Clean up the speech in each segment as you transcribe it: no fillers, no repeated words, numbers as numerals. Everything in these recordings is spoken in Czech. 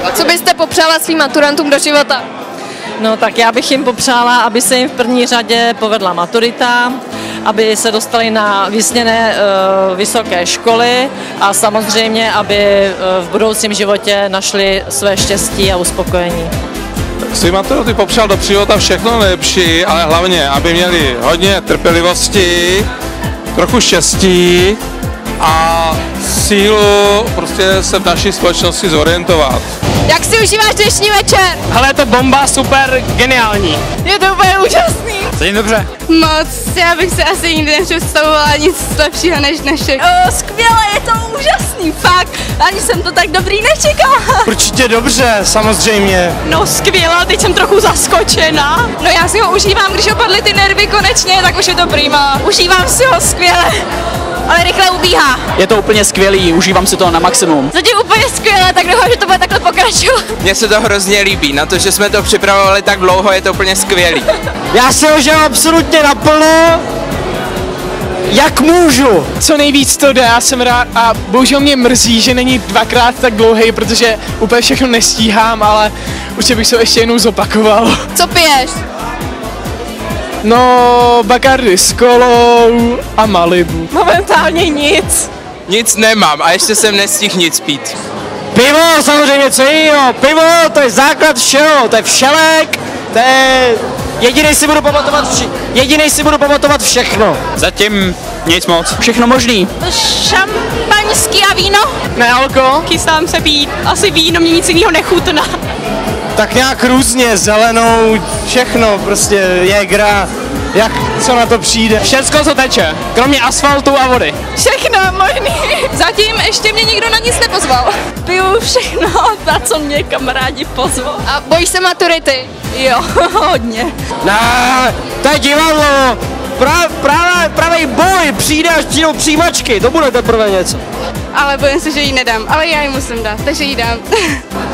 A co byste popřála svým maturantům do života? No tak já bych jim popřála, aby se jim v první řadě povedla maturita, aby se dostali na vysněné vysoké školy a samozřejmě, aby v budoucím životě našli své štěstí a uspokojení. Svým maturanty popřál do života všechno nejlepší, ale hlavně, aby měli hodně trpělivosti, trochu štěstí a sílu prostě se v naší společnosti zorientovat. Jak si užíváš dnešní večer? Hele, je to bomba, super, geniální. Je to úplně úžasný. Sedím dobře. Moc, já bych se asi nikdy nepředstavovala nic lepšího než dnešek. Skvěle, je to úžasný, fakt. Ani jsem to tak dobrý nečekala. Určitě dobře, samozřejmě. No skvěle, teď jsem trochu zaskočená. No já si ho užívám, když opadly ty nervy konečně, tak už je to prima. Užívám si ho skvěle. Ale rychle ubíhá. Je to úplně skvělý, užívám si to na maximum. Zatím úplně skvěle, tak doufám, že to bude takhle pokračovat. Mně se to hrozně líbí, na to, že jsme to připravovali tak dlouho, je to úplně skvělý. Já si ho žiju absolutně naplno, jak můžu. Co nejvíc to jde, já jsem rád a bohužel mě mrzí, že není dvakrát tak dlouhý, protože úplně všechno nestíhám, ale určitě bych se ještě jednou zopakoval. Co piješ? No, Bacardi s kolou a Malibu. Momentálně nic. Nic nemám a ještě jsem nestihl nic pít. Pivo, samozřejmě, co jiného. Pivo, to je základ všeho, to je všelek, to je... Jedinej si budu pamatovat všechno. Zatím nic moc. Všechno možný. Šampaňský a víno? Ne alko? Chystám se pít. Asi víno, mě nic jiného nechutná. Tak nějak různě, zelenou, všechno, prostě Jägera, jak, co na to přijde. Všecko, co teče, kromě asfaltu a vody. Všechno možný. Zatím ještě mě nikdo na nic nepozval. Piju všechno, na co mě kamarádi pozvou. A bojíš se maturity? Jo, hodně. Ne, to je divadlo, pravý boj, přijde až přijdou přijímačky, to bude teprve něco. Ale bojím se, že ji nedám, ale já ji musím dát, takže ji dám.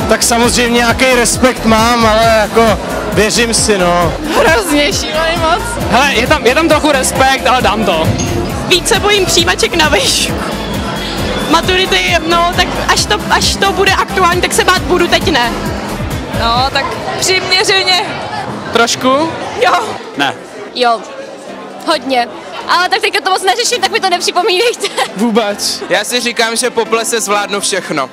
Tak samozřejmě nějaký respekt mám, ale jako věřím si, no. Hrozně šílený moc. Hele, je tam trochu respekt, ale dám to. Víc se bojím přijímaček na výšku. Maturity, no, tak až to bude aktuální, tak se bát budu, teď ne. No, tak přiměřeně. Trošku? Jo. Ne. Jo, hodně. Ale tak teďka to moc neřeším, tak mi to nepřipomínejte. Vůbec. Já si říkám, že po plese zvládnu všechno.